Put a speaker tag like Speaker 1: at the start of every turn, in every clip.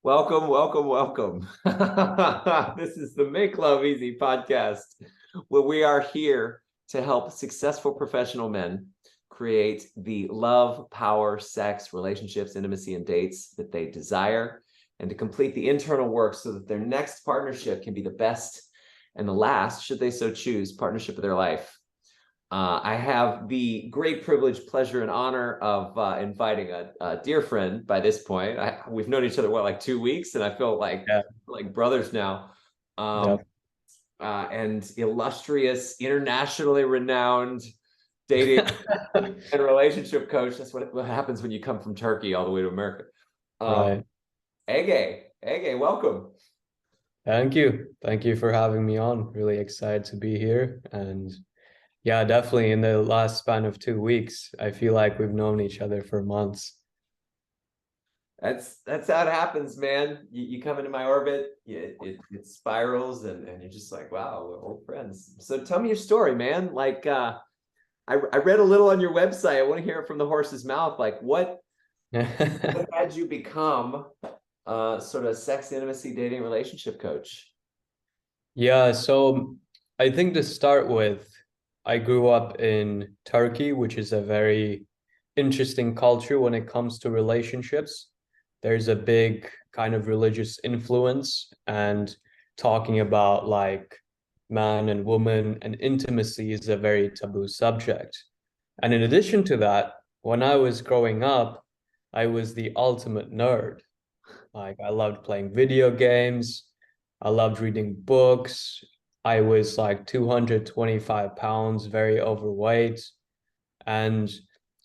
Speaker 1: Welcome, welcome, welcome. This is the Make Love Easy podcast, where we are here to help successful professional men create the love, power, sex, relationships, intimacy, and dates that they desire, and to complete the internal work so that their next partnership can be the best and the last, should they so choose, partnership of their life. I have the great privilege, pleasure, and honor of inviting a dear friend by this point. We've known each other, like 2 weeks, and I feel
Speaker 2: Yeah,
Speaker 1: like brothers now. Um,
Speaker 2: definitely.
Speaker 1: and illustrious, internationally renowned dating and relationship coach. That's what happens when you come from Turkey all the way to America.
Speaker 2: Right.
Speaker 1: Ege, welcome.
Speaker 2: Thank you. Thank you for having me on. Really excited to be here. And yeah, definitely in the last span of 2 weeks, I feel like we've known each other for months.
Speaker 1: That's how it happens, man. You come into my orbit, it spirals, and you're just like, wow, we're old friends. So tell me your story, man. I read a little on your website. I want to hear it from the horse's mouth. Like, what had you become sort of sex, intimacy, dating, relationship coach?
Speaker 2: Yeah, so I think to start with, I grew up in Turkey, which is a very interesting culture when it comes to relationships. There's a big kind of religious influence, and talking about like man and woman and intimacy is a very taboo subject. And in addition to that, when I was growing up, I was the ultimate nerd. Like I loved playing video games. I loved reading books. I was like 225 pounds, very overweight. And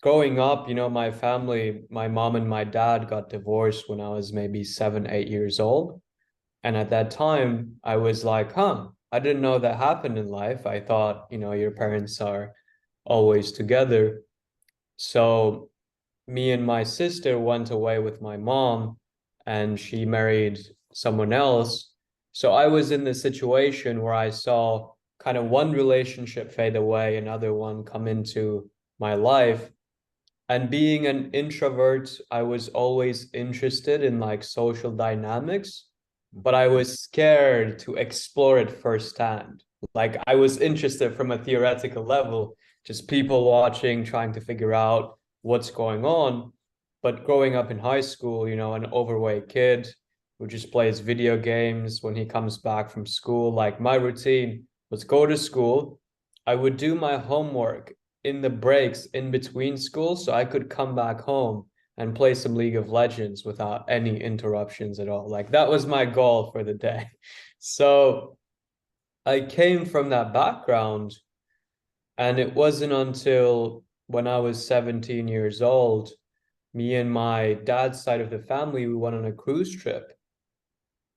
Speaker 2: growing up, my family, my mom and my dad got divorced when I was maybe 7, 8 years old. And at that time, I was like, I didn't know that happened in life. I thought, your parents are always together. So me and my sister went away with my mom and she married someone else. So I was in the situation where I saw kind of one relationship fade away, another one come into my life. And being an introvert, I was always interested in like social dynamics, but I was scared to explore it firsthand. Like I was interested from a theoretical level, just people watching, trying to figure out what's going on. But growing up in high school, an overweight kid who just plays video games when he comes back from school, like my routine was go to school. I would do my homework in the breaks in between schools so I could come back home and play some League of Legends without any interruptions at all. Like that was my goal for the day. So I came from that background, and it wasn't until when I was 17 years old, me and my dad's side of the family, we went on a cruise trip.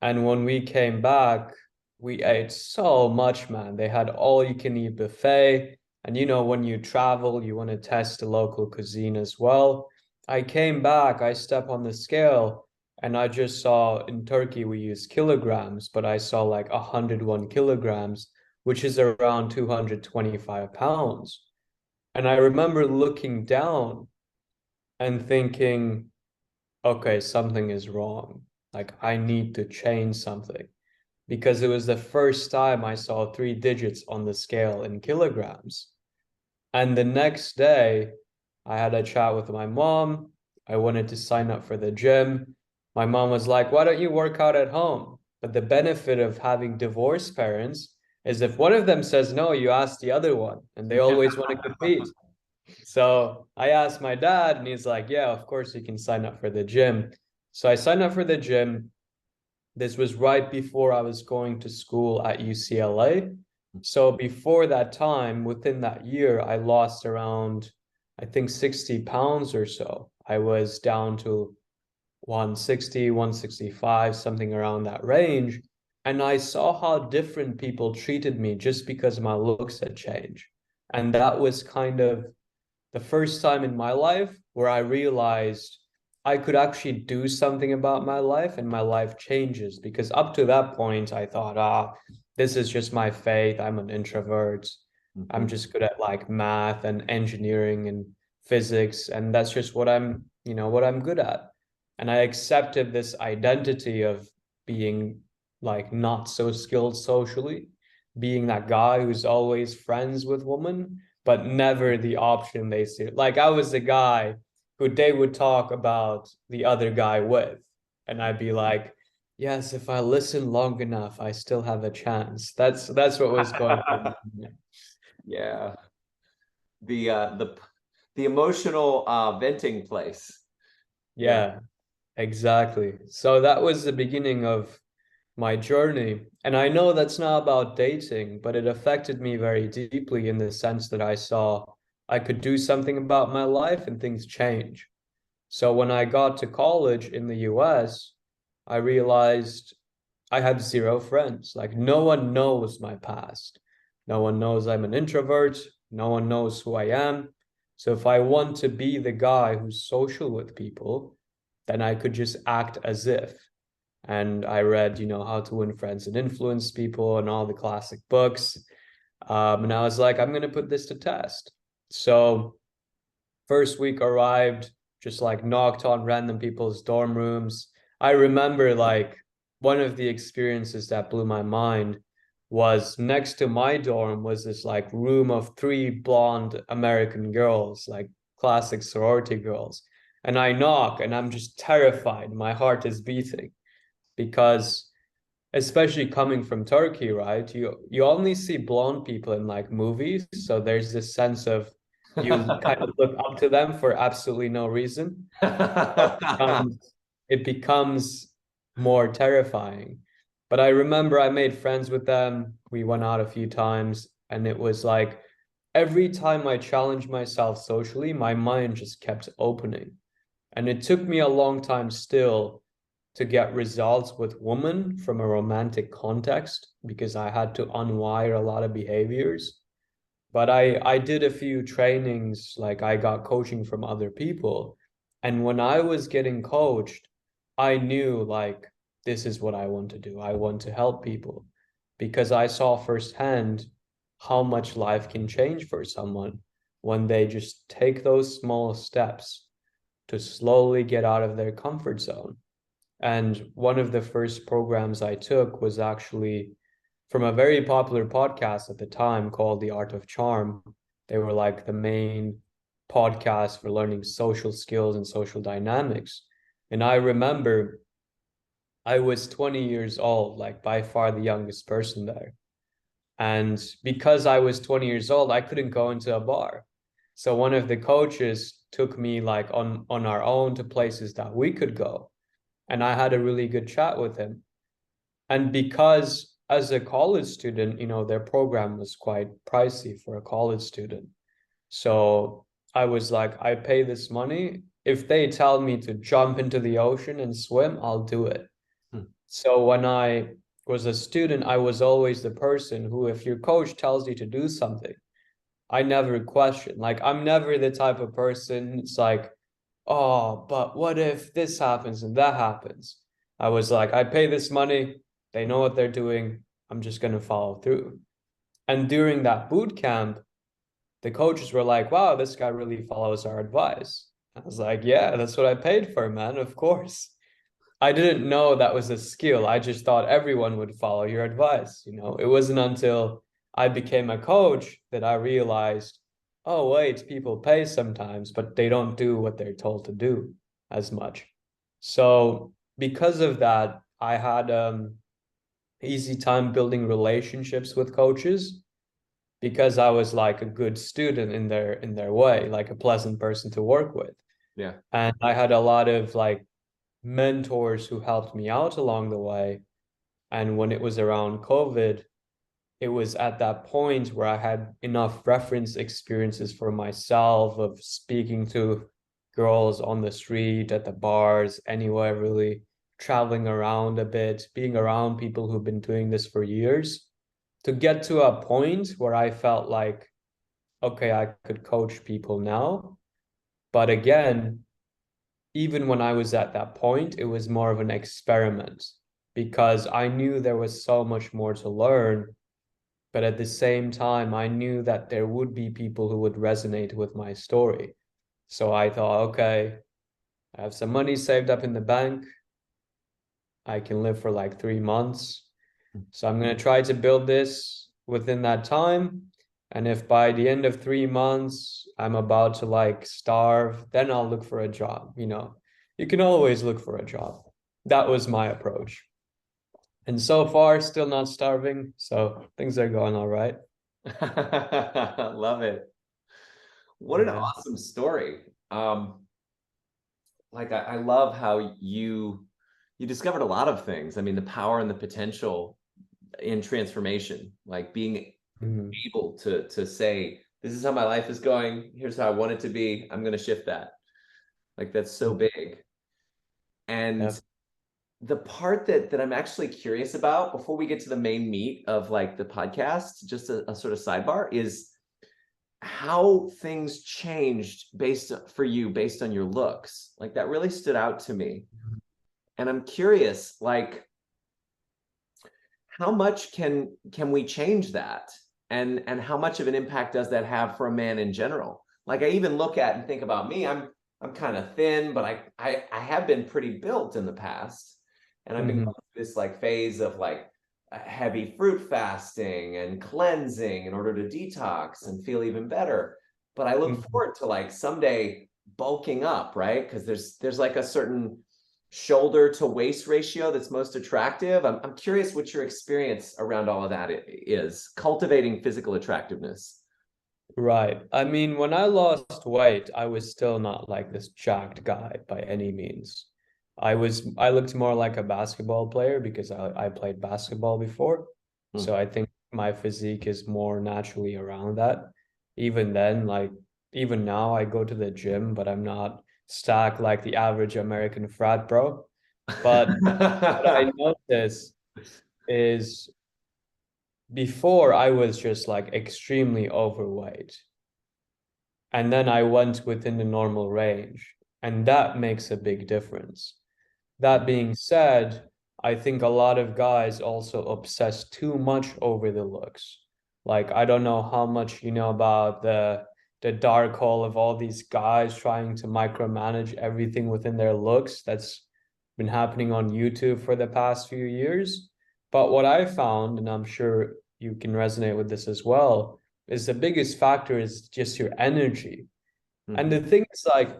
Speaker 2: And when we came back, we ate so much, man. They had all you can eat buffet. And when you travel, you want to test the local cuisine as well. I came back, I step on the scale, and I just saw in Turkey we use kilograms, but I saw like 101 kilograms, which is around 225 pounds. And I remember looking down and thinking, okay, something is wrong. Like I need to change something, because it was the first time I saw 3 digits on the scale in kilograms. And the next day, I had a chat with my mom. I wanted to sign up for the gym. My mom was like, why don't you work out at home? But the benefit of having divorced parents is if one of them says no, you ask the other one, and they always want to compete. So I asked my dad, and he's like, yeah, of course you can sign up for the gym. So I signed up for the gym. This was right before I was going to school at UCLA. So before that time, within that year, I lost around, I think, 60 pounds or so. I was down to 160, 165, something around that range. And I saw how different people treated me just because my looks had changed. And that was kind of the first time in my life where I realized I could actually do something about my life and my life changes. Because up to that point, I thought, this is just my faith. I'm an introvert. I'm
Speaker 1: Mhm.
Speaker 2: just good at like math and engineering and physics. And that's just what I'm good at. And I accepted this identity of being like not so skilled socially, being that guy who's always friends with women, but never the option they see. Like I was the guy who they would talk about the other guy with. And I'd be like, yes, if I listen long enough, I still have a chance. That's what was going on.
Speaker 1: Yeah. The emotional venting place. Yeah.
Speaker 2: Yeah, exactly. So that was the beginning of my journey. And I know that's not about dating, but it affected me very deeply in the sense that I saw I could do something about my life and things change. So when I got to college in the US, I realized I have zero friends. Like no one knows my past. No one knows I'm an introvert. No one knows who I am. So if I want to be the guy who's social with people, then I could just act as if. And I read, How to Win Friends and Influence People and all the classic books. And I was like, I'm going to put this to test. So first week arrived, just like knocked on random people's dorm rooms. I remember like one of the experiences that blew my mind was next to my dorm was this like room of three blonde American girls, like classic sorority girls. And I knock and I'm just terrified. My heart is beating because especially coming from Turkey, right? You only see blonde people in like movies, so there's this sense of you kind of look up to them for absolutely no reason. It becomes more terrifying. But I remember I made friends with them. We went out a few times, and it was like every time I challenged myself socially, my mind just kept opening. And it took me a long time still to get results with women from a romantic context because I had to unwire a lot of behaviors. But I did a few trainings, like I got coaching from other people. And when I was getting coached, I knew like this is what I want to do. I want to help people because I saw firsthand how much life can change for someone when they just take those small steps to slowly get out of their comfort zone. And one of the first programs I took was actually from a very popular podcast at the time called The Art of Charm. They were like the main podcast for learning social skills and social dynamics. And I remember I was 20 years old, like by far the youngest person there. And because I was 20 years old, I couldn't go into a bar. So one of the coaches took me like on our own to places that we could go. And I had a really good chat with him. And because as a college student, their program was quite pricey for a college student. So I was like, I pay this money. If they tell me to jump into the ocean and swim, I'll do it. So when I was a student, I was always the person who, if your coach tells you to do something, I never question. Like, I'm never the type of person, it's like, oh, but what if this happens and that happens? I was like, I pay this money, they know what they're doing, I'm just going to follow through. And during that boot camp, the coaches were like, wow, this guy really follows our advice. I was like, yeah, that's what I paid for, man, of course. I didn't know that was a skill. I just thought everyone would follow your advice. It wasn't until I became a coach that I realized, oh, wait, people pay sometimes, but they don't do what they're told to do as much. So because of that, I had easy time building relationships with coaches because I was like a good student in their way, like a pleasant person to work with.
Speaker 1: Yeah.
Speaker 2: And I had a lot of like mentors who helped me out along the way. And when it was around COVID, it was at that point where I had enough reference experiences for myself of speaking to girls on the street, at the bars, anywhere really, traveling around a bit, being around people who've been doing this for years, to get to a point where I felt like, okay, I could coach people now. But again, even when I was at that point, it was more of an experiment because I knew there was so much more to learn. But at the same time, I knew that there would be people who would resonate with my story. So I thought, okay, I have some money saved up in the bank. I can live for like 3 months. So I'm going to try to build this within that time. And if by the end of 3 months I'm about to like starve, then I'll look for a job. You know, you can always look for a job. That was my approach. And so far, still not starving. So things are going all right.
Speaker 1: Love it. What an
Speaker 2: Yeah.
Speaker 1: awesome story. Like I love how you discovered a lot of things. I mean, the power and the potential in transformation, like being
Speaker 2: Mhm.
Speaker 1: able to say, this is how my life is going, here's how I want it to be, I'm going to shift that. Like that's so big.
Speaker 2: Yeah.
Speaker 1: And the part that I'm actually curious about before we get to the main meat of like the podcast, just a sort of sidebar, is how things changed for you based on your looks. Like that really stood out to me. And I'm curious, like how much can we change that? And how much of an impact does that have for a man in general? Like I even look at and think about me, I'm kind of thin, but I have been pretty built in the past. And I've been
Speaker 2: Mhm.
Speaker 1: going through this like phase of like heavy fruit fasting and cleansing in order to detox and feel even better. But I look
Speaker 2: Mhm.
Speaker 1: forward to like someday bulking up, right? Because there's like a certain shoulder to waist ratio that's most attractive. I'm curious what your experience around all of that is, cultivating physical attractiveness.
Speaker 2: Right. I mean, when I lost weight, I was still not like this jacked guy by any means. I looked more like a basketball player because I played basketball before.
Speaker 1: Hmm.
Speaker 2: So I think my physique is more naturally around that. Even then, like even now I go to the gym, but I'm not stacked like the average American frat bro. But what I notice is before I was just like extremely overweight. And then I went within the normal range. And that makes a big difference. That being said, I think a lot of guys also obsess too much over the looks. Like, I don't know how much you know about the dark hole of all these guys trying to micromanage everything within their looks. That's been happening on YouTube for the past few years. But what I found, and I'm sure you can resonate with this as well, is the biggest factor is just your energy. And
Speaker 1: Mhm.
Speaker 2: the thing is like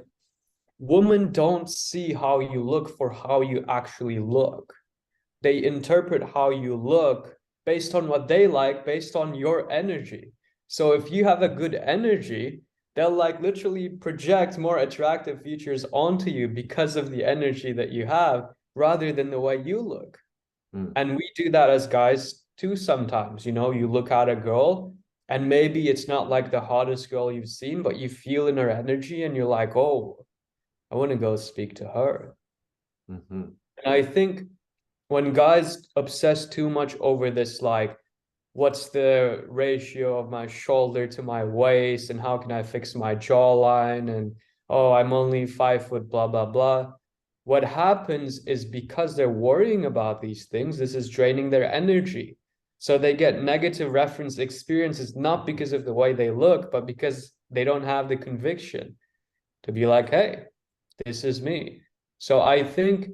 Speaker 2: women don't see how you look for how you actually look. They interpret how you look based on what they like, based on your energy. So if you have a good energy, they'll like literally project more attractive features onto you because of the energy that you have rather than the way you look.
Speaker 1: Mm.
Speaker 2: And we do that as guys too sometimes. You know, you look at a girl and maybe it's not like the hottest girl you've seen, but you feel in her energy and you're like, oh, I want to go speak to her.
Speaker 1: Mhm.
Speaker 2: And I think when guys obsess too much over this, like, what's the ratio of my shoulder to my waist and how can I fix my jawline? And oh, I'm only 5 foot, blah, blah, blah. What happens is because they're worrying about these things, this is draining their energy. So they get negative reference experiences, not because of the way they look, but because they don't have the conviction to be like, hey, this is me. So I think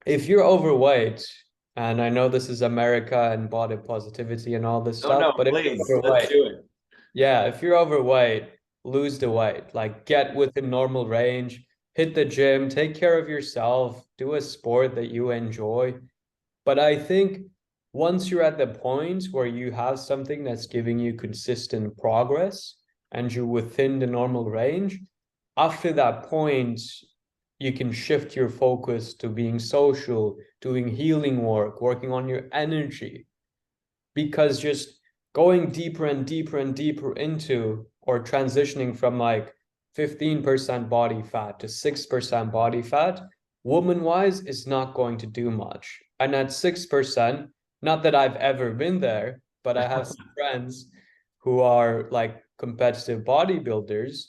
Speaker 2: if you're overweight, and I know this is America and body positivity and all this
Speaker 1: Oh no,
Speaker 2: stuff, but if
Speaker 1: please,
Speaker 2: you're
Speaker 1: let's
Speaker 2: overweight,
Speaker 1: do it.
Speaker 2: yeah, if you're overweight, lose the weight. Like get within normal range, hit the gym, take care of yourself, do a sport that you enjoy. But I think once you're at the point where you have something that's giving you consistent progress and you're within the normal range, after that point, you can shift your focus to being social, doing healing work, working on your energy, because just going deeper and deeper and deeper into or transitioning from like 15% body fat to 6% body fat, woman wise, is not going to do much. And at 6%, not that I've ever been there, but I have some friends who are like competitive bodybuilders.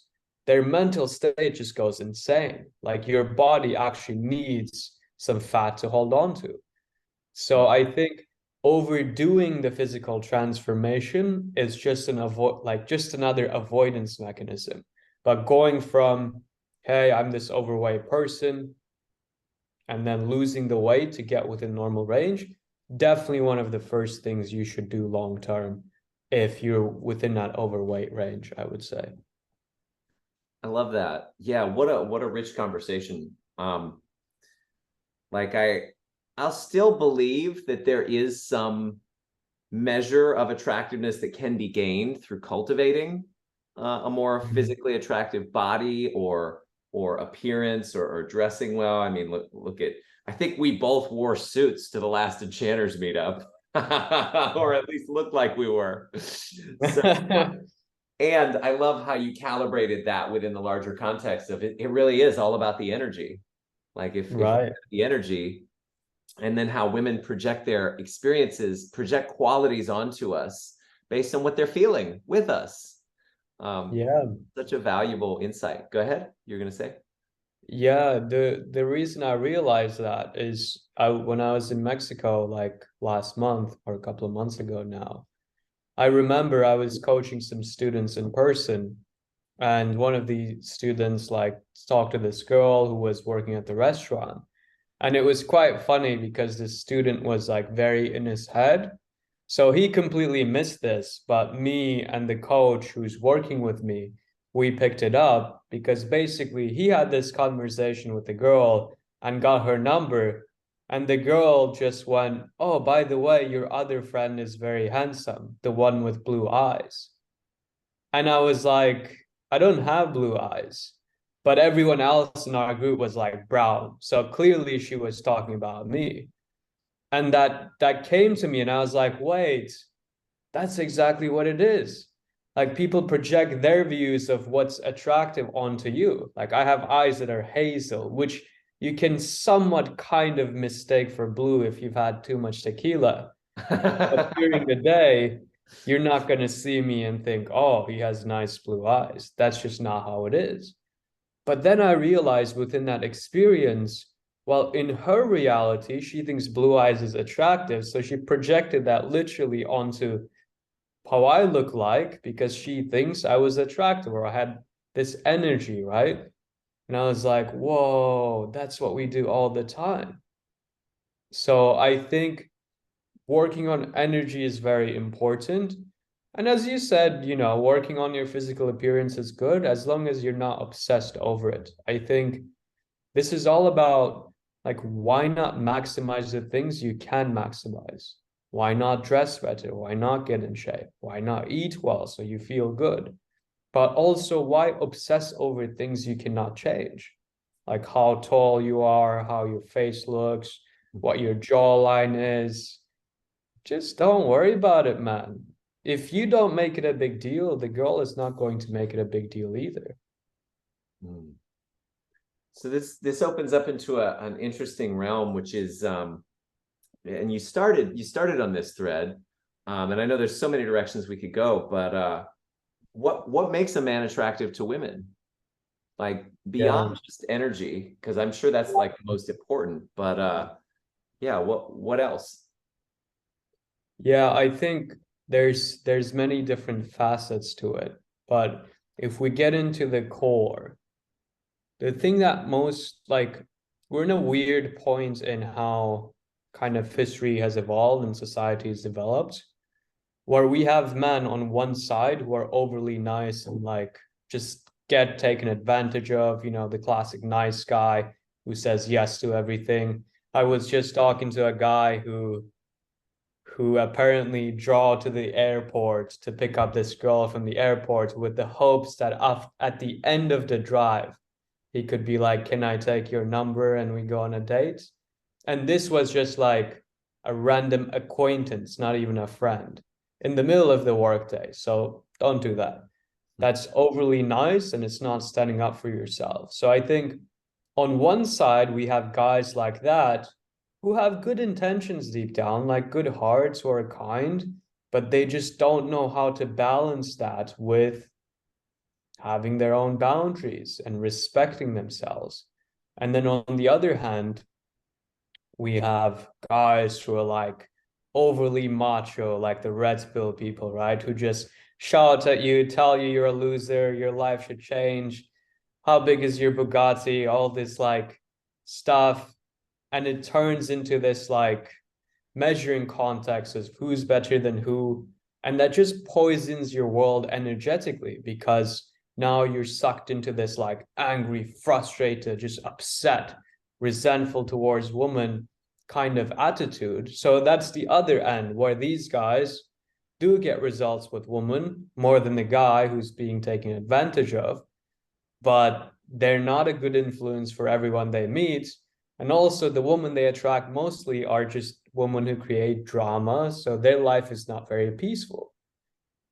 Speaker 2: Their mental state just goes insane. Like your body actually needs some fat to hold on to. So I think overdoing the physical transformation is just an avoid like just another avoidance mechanism. But going from, hey, I'm this overweight person, and then losing the weight to get within normal range, definitely one of the first things you should do long term if you're within that overweight range, I would say.
Speaker 1: I love that. Yeah, what a rich conversation. Like I'll still believe that there is some measure of attractiveness that can be gained through cultivating a more physically attractive body or appearance or dressing well. I mean, look at, I think we both wore suits to the last Enchanters meetup, or at least looked like we were. So, and I love how you calibrated that within the larger context of it. It really is all about the energy. Like if
Speaker 2: Right.
Speaker 1: the energy, and then how women project their experiences, project qualities onto us based on what they're feeling with us.
Speaker 2: Yeah.
Speaker 1: Such a valuable insight. Go ahead. You're going to say?
Speaker 2: Yeah, the reason I realized that is when I was in Mexico like last month or a couple of months ago now, I remember I was coaching some students in person, and one of the students like talked to this girl who was working at the restaurant. And it was quite funny because this student was like very in his head. So he completely missed this, but me and the coach who's working with me, we picked it up because basically he had this conversation with the girl and got her number. And the girl just went, oh, by the way, your other friend is very handsome, the one with blue eyes. And I was like, I don't have blue eyes. But everyone else in our group was like brown. So clearly she was talking about me. And that came to me and I was like, wait, that's exactly what it is. Like people project their views of what's attractive onto you. Like I have eyes that are hazel, which you can somewhat kind of mistake for blue if you've had too much tequila. But during the day, you're not going to see me and think, oh, he has nice blue eyes. That's just not how it is. But then I realized within that experience, well, in her reality, she thinks blue eyes is attractive. So she projected that literally onto how I look like because she thinks I was attractive or I had this energy, right? And I was like, whoa, that's what we do all the time. So I think working on energy is very important. And as you said, working on your physical appearance is good as long as you're not obsessed over it. I think this is all about like, why not maximize the things you can maximize? Why not dress better? Why not get in shape? Why not eat well so you feel good? But also, why obsess over things you cannot change? Like how tall you are, how your face looks, what your jawline is. Just don't worry about it, man. If you don't make it a big deal, the girl is not going to make it a big deal either.
Speaker 1: Hmm. So this opens up into an interesting realm, which is and you started on this thread, and I know there's so many directions we could go, but what makes a man attractive to women? Like
Speaker 2: Yeah.
Speaker 1: beyond just energy, because I'm sure that's like most important, but yeah, what else?
Speaker 2: Yeah, I think there's many different facets to it. But if we get into the core, the thing that most like we're in a weird point in how kind of history has evolved and society has developed, where we have men on one side who are overly nice and like just get taken advantage of, the classic nice guy who says yes to everything. I was just talking to a guy who apparently drove to the airport to pick up this girl from the airport with the hopes that at the end of the drive, he could be like, can I take your number and we go on a date? And this was just like a random acquaintance, not even a friend, in the middle of the workday. So don't do that. That's overly nice and it's not standing up for yourself. So I think on one side, we have guys like that who have good intentions deep down, like good hearts who are kind, but they just don't know how to balance that with having their own boundaries and respecting themselves. And then on the other hand, we have guys who are like overly macho, like the red pill people, right? Who just shout at you, tell you you're a loser, your life should change, how big is your Bugatti, all this like stuff. And it turns into this like measuring context of who's better than who. And that just poisons your world energetically, because now you're sucked into this like angry, frustrated, just upset, resentful towards women kind of attitude. So that's the other end, where these guys do get results with women more than the guy who's being taken advantage of, but they're not a good influence for everyone they meet. And also, the women they attract mostly are just women who create drama, so their life is not very peaceful.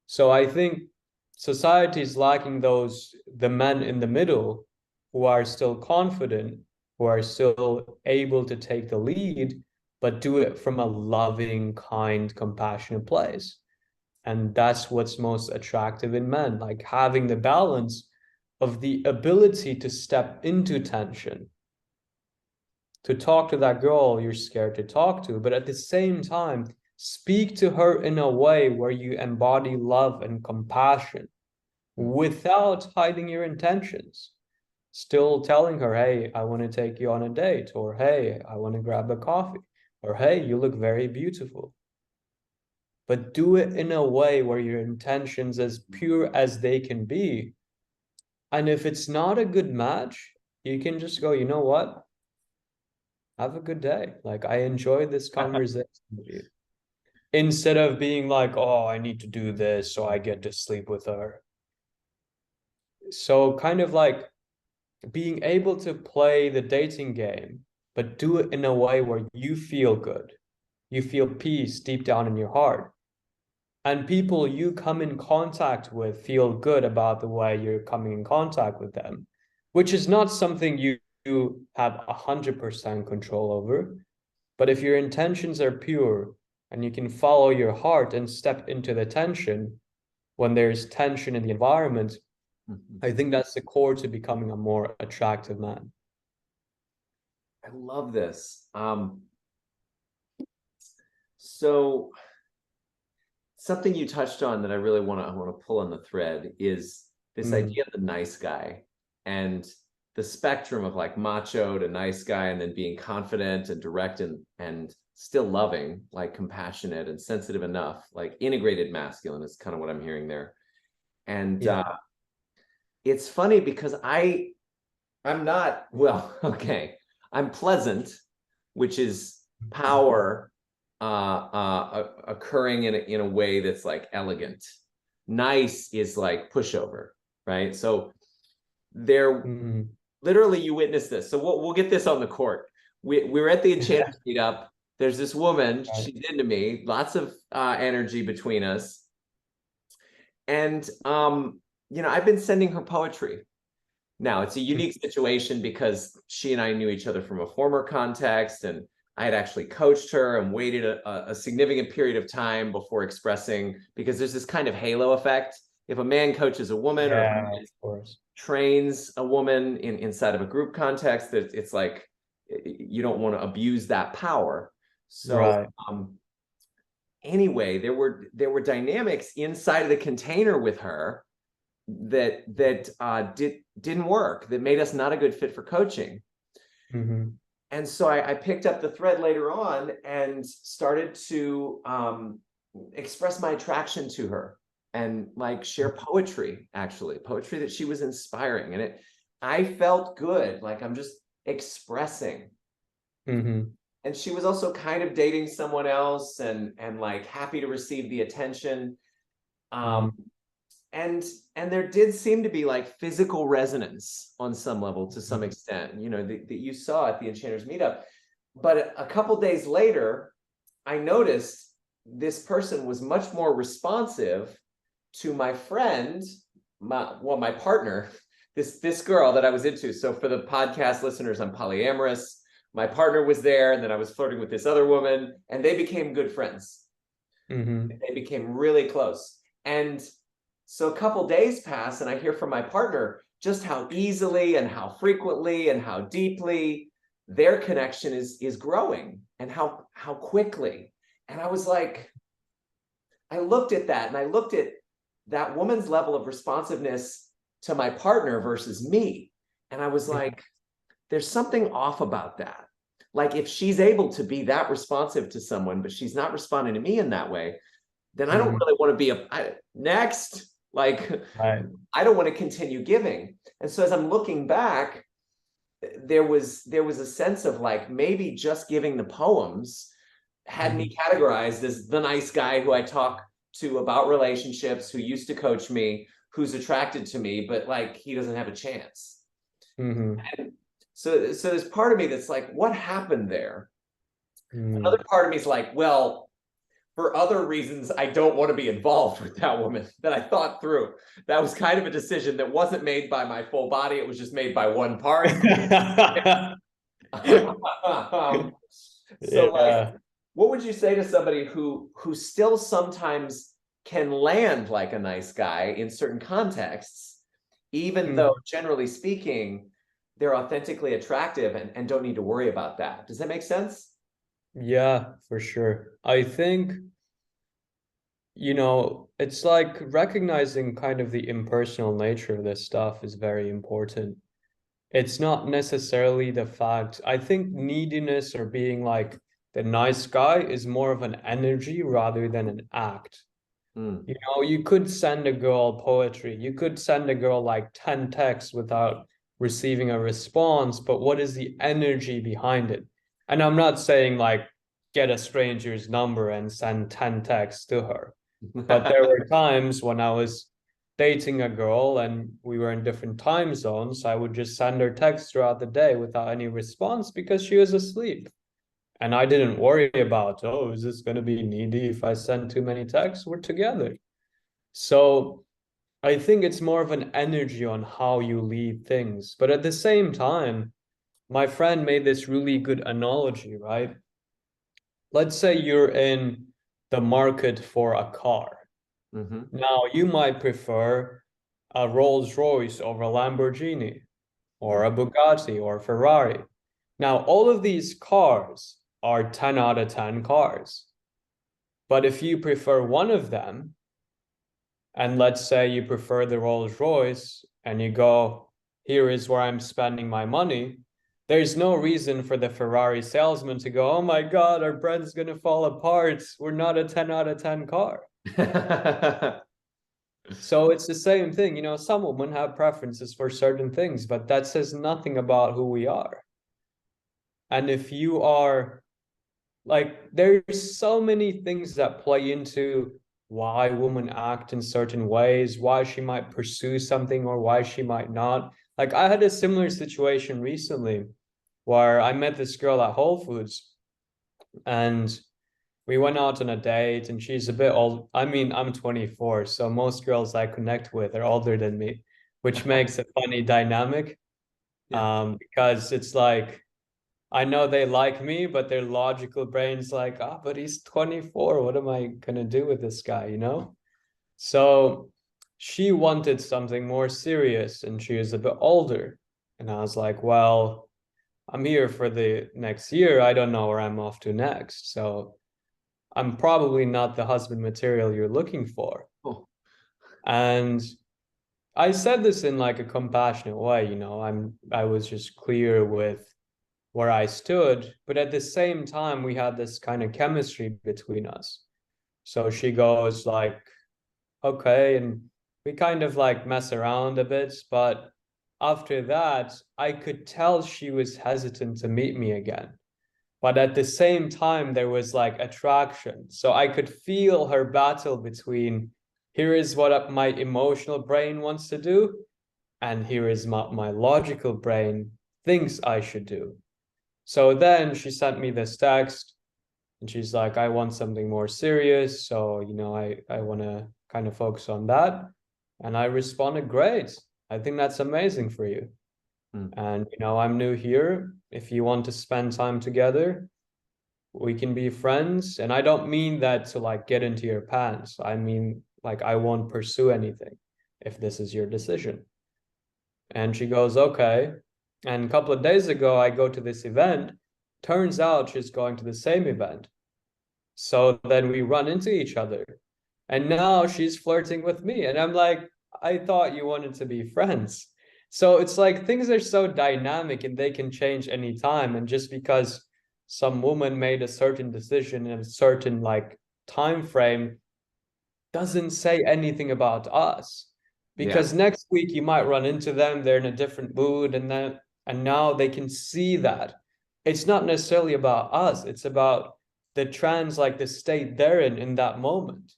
Speaker 2: So I think society is lacking the men in the middle who are still confident, who are still able to take the lead, but do it from a loving, kind, compassionate place. And that's what's most attractive in men, like having the balance of the ability to step into tension, to talk to that girl you're scared to talk to, but at the same time, speak to her in a way where you embody love and compassion without hiding your intentions. Still telling her, hey, I want to take you on a date, or hey, I want to grab a coffee, or hey, you look very beautiful. But do it in a way where your intentions as pure as they can be. And if it's not a good match, you can just go, you know what? Have a good day. Like, I enjoy this conversation with you. Instead of being like, oh, I need to do this so I get to sleep with her. So kind of like being able to play the dating game, but do it in a way where you feel good. You feel peace deep down in your heart. And people you come in contact with feel good about the way you're coming in contact with them, which is not something you have 100% control over. But if your intentions are pure and you can follow your heart and step into the tension when there's tension in the environment, I think that's the core to becoming a more attractive man.
Speaker 1: I love this. So something you touched on that I really want to pull on the thread is this idea of the nice guy and the spectrum of like macho to nice guy, and then being confident and direct and still loving, like compassionate and sensitive enough, like integrated masculine is kind of what I'm hearing there. And
Speaker 2: Yeah.
Speaker 1: it's funny because I'm not, well, okay, I'm pleasant, which is power occurring in a way that's like elegant. Nice is like pushover, right? So there, literally, you witness this. So we'll get this on the court. We were at the Enchanter's meetup. There's this woman.
Speaker 2: Right.
Speaker 1: She's into me. Lots of energy between us. And I've been sending her poetry. Now, it's a unique situation because she and I knew each other from a former context, and I had actually coached her and waited a significant period of time before expressing, because there's this kind of halo effect. If a man coaches a woman, or if a
Speaker 2: Yeah,
Speaker 1: man
Speaker 2: of course.
Speaker 1: trains a woman inside of a group context, that it's like you don't want to abuse that power. So
Speaker 2: Right.
Speaker 1: anyway, there were dynamics inside of the container with her that didn't work, that made us not a good fit for coaching. And so I picked up the thread later on and started to express my attraction to her, and like share poetry, actually poetry that she was inspiring. And I felt good, like I'm just expressing. And she was also kind of dating someone else, and like happy to receive the attention. And there did seem to be like physical resonance on some level, to some extent, that you saw at the Enchanter's meetup. But a couple days later, I noticed this person was much more responsive to my friend, my partner, this girl that I was into. So for the podcast listeners, I'm polyamorous. My partner was there, and then I was flirting with this other woman, and they became good friends. They became really close. And so a couple days pass, and I hear from my partner just how easily and how frequently and how deeply their connection is growing, and how quickly. And I was like, I looked at that, and I looked at that woman's level of responsiveness to my partner versus me. And I was like, there's something off about that. Like if she's able to be that responsive to someone, but she's not responding to me in that way, then I don't
Speaker 2: Mhm.
Speaker 1: really want to be next. Like
Speaker 2: Right.
Speaker 1: I don't want to continue giving. And so as I'm looking back, there was a sense of like maybe just giving the poems had me
Speaker 2: Mhm.
Speaker 1: categorized as the nice guy who I talk to about relationships, who used to coach me, who's attracted to me, but like he doesn't have a chance.
Speaker 2: Mhm.
Speaker 1: And so there's part of me that's like, what happened there? Another
Speaker 2: Mhm.
Speaker 1: part of me is like, well, for other reasons, I don't want to be involved with that woman that I thought through. That was kind of a decision that wasn't made by my full body. It was just made by one part. So like,
Speaker 2: Yeah.
Speaker 1: what would you say to somebody who still sometimes can land like a nice guy in certain contexts, even though
Speaker 2: Mhm.
Speaker 1: generally speaking, they're authentically attractive and don't need to worry about that? Does that make sense?
Speaker 2: Yeah, for sure. I think, it's like recognizing kind of the impersonal nature of this stuff is very important. It's not necessarily the fact, I think neediness or being like the nice guy is more of an energy rather than an act.
Speaker 1: Mm.
Speaker 2: You could send a girl poetry, you could send a girl like 10 texts without receiving a response, but what is the energy behind it? And I'm not saying like get a stranger's number and send 10 texts to her. But there were times when I was dating a girl and we were in different time zones. I would just send her texts throughout the day without any response because she was asleep. And I didn't worry about, oh, is this going to be needy if I send too many texts? We're together. So I think it's more of an energy on how you lead things. But at the same time, my friend made this really good analogy, right? Let's say you're in the market for a car.
Speaker 1: Mhm.
Speaker 2: Now, you might prefer a Rolls Royce over a Lamborghini or
Speaker 1: Mm.
Speaker 2: a Bugatti or a Ferrari. Now, all of these cars are 10 out of 10 cars. But if you prefer one of them, and let's say you prefer the Rolls Royce and you go, here is where I'm spending my money, there's no reason for the Ferrari salesman to go, oh my God, our brand's going to fall apart. We're not a 10 out of 10 car. So it's the same thing. Some women have preferences for certain things, but that says nothing about who we are. And if you are like, there's so many things that play into why women act in certain ways, why she might pursue something or why she might not. Like, I had a similar situation recently where I met this girl at Whole Foods and we went out on a date and she's a bit old. I mean, I'm 24, so most girls I connect with are older than me, which makes a funny dynamic.
Speaker 1: Yeah.
Speaker 2: Because it's like I know they like me, but their logical brain's like, ah, but he's 24. What am I gonna do with this guy? So she wanted something more serious and she is a bit older. And I was like, well, I'm here for the next year. I don't know where I'm off to next. So I'm probably not the husband material you're looking for.
Speaker 1: Oh.
Speaker 2: And I said this in like a compassionate way, I was just clear with where I stood, but at the same time we had this kind of chemistry between us. So she goes like, okay, and we kind of like mess around a bit, but after that, I could tell she was hesitant to meet me again. But at the same time, there was like attraction. So I could feel her battle between here is what my emotional brain wants to do, and here is my logical brain thinks I should do. So then she sent me this text and she's like, I want something more serious. So, I want to kind of focus on that. And I responded, great. I think that's amazing for you.
Speaker 1: Mm.
Speaker 2: And, I'm new here. If you want to spend time together, we can be friends. And I don't mean that to like get into your pants. I mean, like, I won't pursue anything if this is your decision. And she goes, okay. And a couple of days ago, I go to this event. Turns out she's going to the same event. So then we run into each other. And now she's flirting with me. And I'm like, I thought you wanted to be friends. So it's like things are so dynamic and they can change anytime. And just because some woman made a certain decision in a certain like time frame doesn't say anything about us.
Speaker 1: Yeah.
Speaker 2: Because next week you might run into them, they're in a different mood, and now they can see that. It's not necessarily about us, it's about the trans, like the state they're in that moment.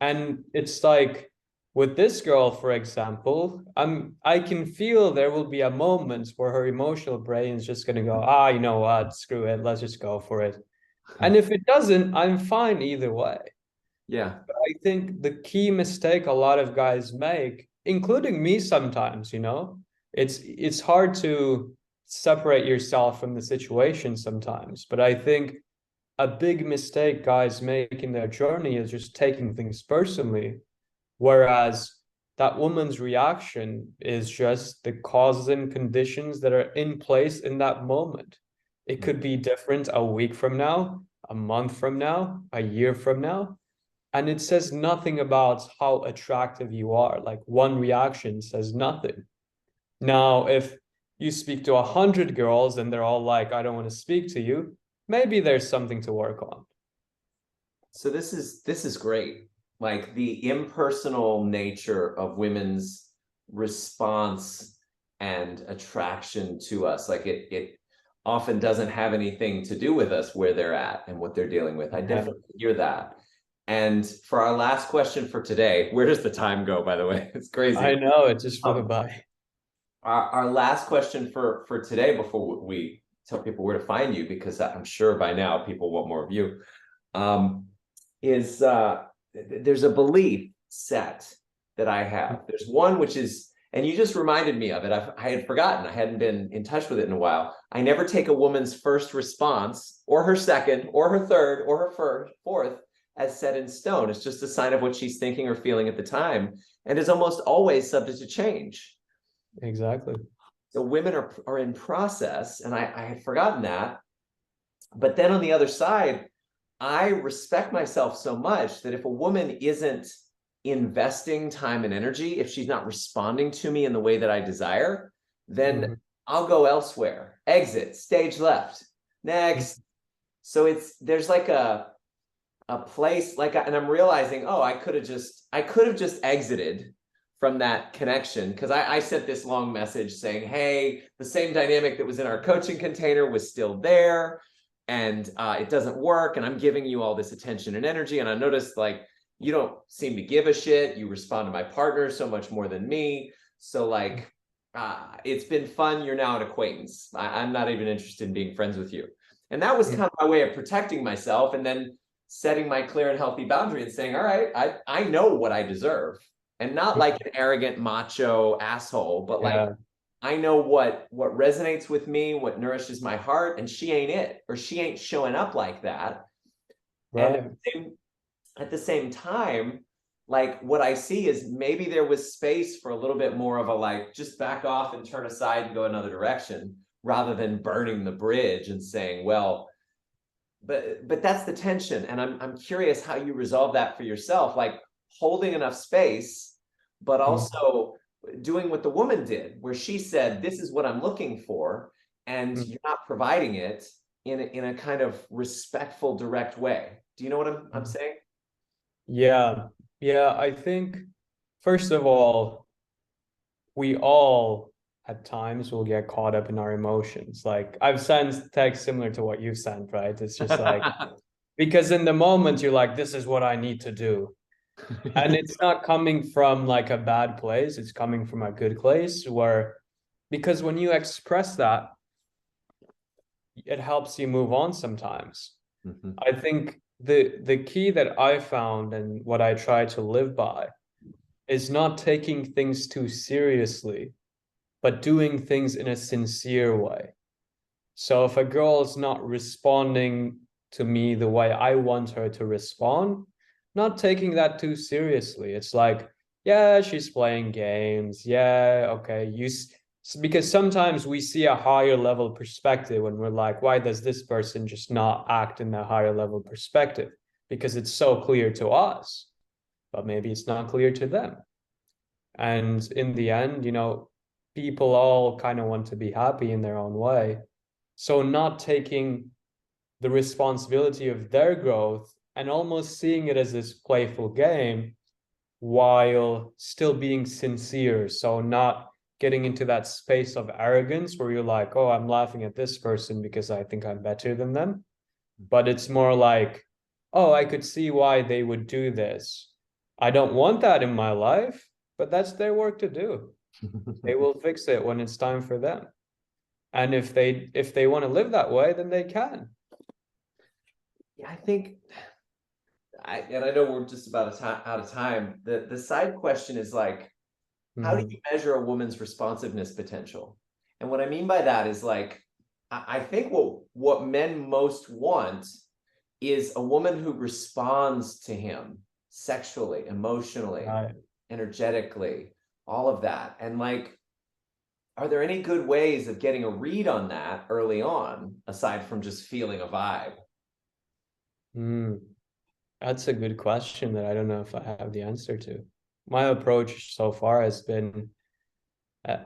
Speaker 2: And it's like with this girl, for example, I can feel there will be a moment where her emotional brain is just gonna go, ah, you know what, screw it, let's just go for it. And if it doesn't, I'm fine either way.
Speaker 1: Yeah.
Speaker 2: But I think the key mistake a lot of guys make, including me sometimes, it's hard to separate yourself from the situation sometimes. But I think a big mistake guys make in their journey is just taking things personally, whereas that woman's reaction is just the causes and conditions that are in place in that moment. It could be different a week from now, a month from now, a year from now. And it says nothing about how attractive you are. Like one reaction says nothing. Now, if you speak to 100 girls and they're all like, I don't want to speak to you, maybe there's something to work on.
Speaker 1: So this is great. Like the impersonal nature of women's response and attraction to us. Like it often doesn't have anything to do with us where they're at and what they're dealing with. I definitely hear that. And for our last question for today, where does the time go, by the way? It's crazy.
Speaker 2: I know, it just flew
Speaker 1: Um,
Speaker 2: by.
Speaker 1: our last question for today before we tell people where to find you, because I'm sure by now people want more of you, is there's a belief set that I have. There's one which is, and you just reminded me of it. I had forgotten. I hadn't been in touch with it in a while. I never take a woman's first response or her second or her third or her fourth as set in stone. It's just a sign of what she's thinking or feeling at the time, and is almost always subject to change.
Speaker 2: Exactly.
Speaker 1: So women are in process, and I had forgotten that. But then on the other side, I respect myself so much that if a woman isn't investing time and energy, if she's not responding to me in the way that I desire, then I'll go elsewhere. Exit, stage left, next. So there's like a place like, and I'm realizing, oh, I could have just exited from that connection, because I sent this long message saying, hey, the same dynamic that was in our coaching container was still there, and it doesn't work, and I'm giving you all this attention and energy, and I noticed like you don't seem to give a shit. You respond to my partner so much more than me. So like it's been fun. You're now an acquaintance. I'm not even interested in being friends with you. And that was kind of my way of protecting myself, and then setting my clear and healthy boundary and saying, all right, I know what I deserve. And not like an arrogant macho asshole, but like I know what resonates with me, what nourishes my heart, and she ain't it, or she ain't showing up like that.
Speaker 2: Right.
Speaker 1: And at the same time, like what I see is maybe there was space for a little bit more of a like, just back off and turn aside and go another direction, rather than burning the bridge and saying, well, but that's the tension. And I'm curious how you resolve that for yourself, like holding enough space, but also doing what the woman did, where she said, this is what I'm looking for, and you're not providing it in a kind of respectful, direct way. Do you know what I'm saying?
Speaker 2: Yeah. Yeah. I think, first of all, we all at times will get caught up in our emotions. Like I've sent texts similar to what you've sent, right? It's just like, because in the moment you're like, this is what I need to do. And it's not coming from like a bad place, it's coming from a good place, where, because when you express that, it helps you move on sometimes. I think the key that I found and what I try to live by is not taking things too seriously, but doing things in a sincere way. So if a girl is not responding to me the way I want her to respond, not taking that too seriously. It's like, yeah, she's playing games. Yeah, okay. Because sometimes we see a higher level perspective when we're like, why does this person just not act in a higher level perspective? Because it's so clear to us, but maybe it's not clear to them. And in the end, people all kind of want to be happy in their own way. So not taking the responsibility of their growth and almost seeing it as this playful game while still being sincere. So not getting into that space of arrogance where you're like, oh, I'm laughing at this person because I think I'm better than them. But it's more like, oh, I could see why they would do this. I don't want that in my life, but that's their work to do. They will fix it when it's time for them. And if they want to live that way, then they can.
Speaker 1: Yeah, I think and I know we're just about out of time. The side question is like, how do you measure a woman's responsiveness potential? And what I mean by that is like, I think what men most want is a woman who responds to him sexually, emotionally,
Speaker 2: Right.
Speaker 1: energetically, all of that. And like, are there any good ways of getting a read on that early on, aside from just feeling a vibe?
Speaker 2: Mm. That's a good question that I don't know if I have the answer to. My approach so far has been,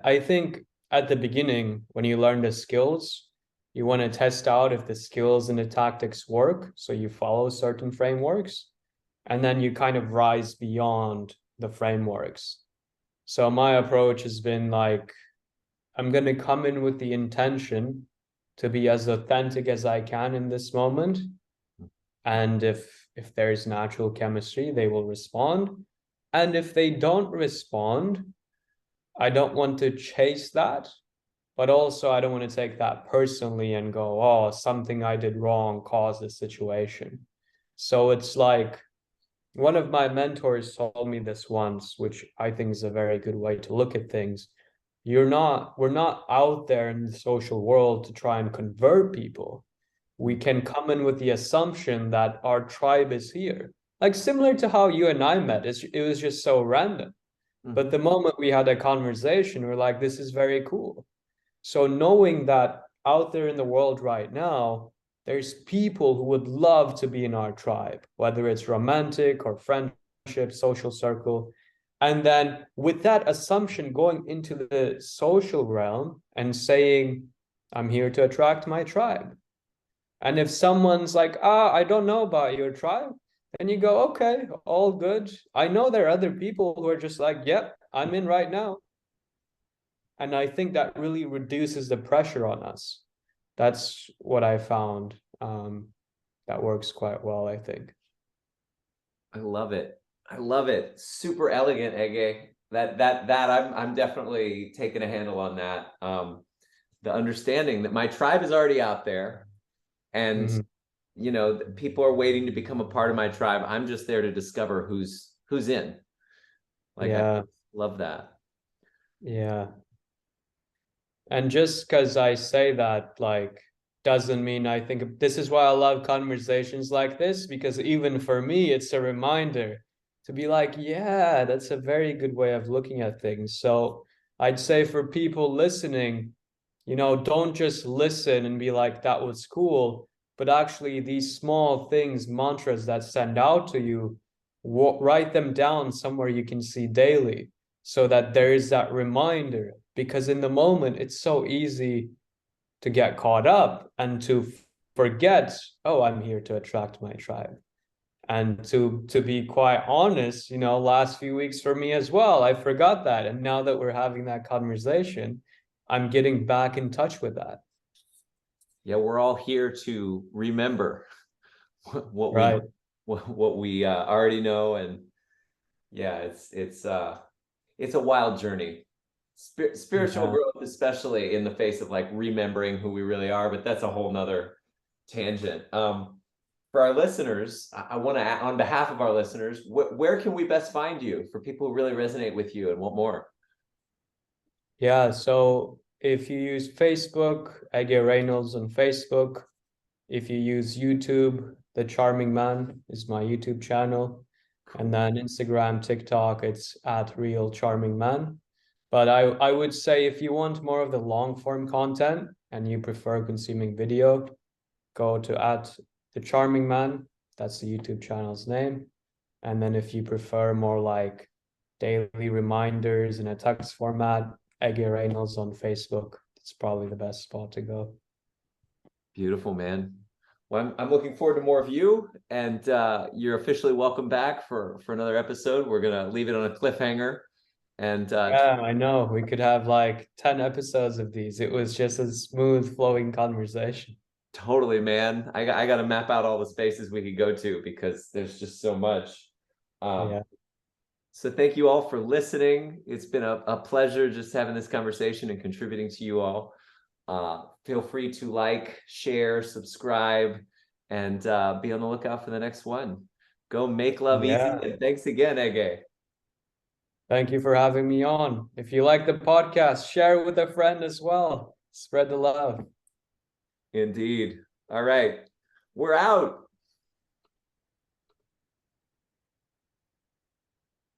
Speaker 2: I think at the beginning, when you learn the skills, you want to test out if the skills and the tactics work. So you follow certain frameworks, and then you kind of rise beyond the frameworks. So my approach has been like, I'm going to come in with the intention to be as authentic as I can in this moment. And if there's natural chemistry, they will respond. And if they don't respond, I don't want to chase that, but also I don't want to take that personally and go, oh, something I did wrong caused this situation. So it's like one of my mentors told me this once, which I think is a very good way to look at things. We're not out there in the social world to try and convert people. We can come in with the assumption that our tribe is here. Like similar to how you and I met, it was just so random. But the moment we had a conversation, we're like, this is very cool. So knowing that out there in the world right now, there's people who would love to be in our tribe, whether it's romantic or friendship, social circle. And then with that assumption going into the social realm and saying, I'm here to attract my tribe. And if someone's like, I don't know about your tribe, then you go, okay, all good. I know there are other people who are just like, yep, I'm in right now. And I think that really reduces the pressure on us. That's what I found. That works quite well, I think.
Speaker 1: I love it. I love it. Super elegant, Ege. That I'm definitely taking a handle on that. The understanding that my tribe is already out there, and you know, people are waiting to become a part of my tribe. I'm just there to discover who's in. Like,
Speaker 2: Yeah.
Speaker 1: I love that.
Speaker 2: Yeah. And just because I say that, like, doesn't mean I think this is why I love conversations like this, because even for me, it's a reminder to be like, yeah, that's a very good way of looking at things. So I'd say for people listening, don't just listen and be like, that was cool, but actually these small things, mantras that stand out to you, write them down somewhere you can see daily so that there is that reminder. Because in the moment, it's so easy to get caught up and to forget, oh, I'm here to attract my tribe. And to be quite honest, last few weeks for me as well, I forgot that. And now that we're having that conversation, I'm getting back in touch with that.
Speaker 1: Yeah, we're all here to remember what we
Speaker 2: Right.
Speaker 1: what we already know, and yeah, it's a wild journey. Spiritual
Speaker 2: Yeah.
Speaker 1: growth, especially in the face of like remembering who we really are, but that's a whole nother tangent. For our listeners, I want to, on behalf of our listeners, where can we best find you for people who really resonate with you and want more?
Speaker 2: Yeah. So if you use Facebook, Ege Reynolds on Facebook. If you use YouTube, The Charming Man is my YouTube channel. And then Instagram, TikTok, it's at Real Charming Man. But I would say if you want more of the long form content and you prefer consuming video, go to at The Charming Man. That's the YouTube channel's name. And then if you prefer more like daily reminders in a text format, Ege Reynolds on Facebook. It's probably the best spot to go.
Speaker 1: Beautiful, man. Well, I'm looking forward to more of you, and you're officially welcome back for another episode. We're gonna leave it on a cliffhanger, and
Speaker 2: Yeah, I know. We could have like 10 episodes of these. It was just a smooth flowing conversation.
Speaker 1: totally, man. I got to map out all the spaces we could go to because there's just so much.
Speaker 2: Yeah.
Speaker 1: So thank you all for listening. It's been a pleasure just having this conversation and contributing to you all. Feel free to like, share, subscribe, and be on the lookout for the next one. Go make love easy.
Speaker 2: Yeah.
Speaker 1: And thanks again, Ege.
Speaker 2: Thank you for having me on. If you like the podcast, share it with a friend as well. Spread the love.
Speaker 1: Indeed. All right. We're out.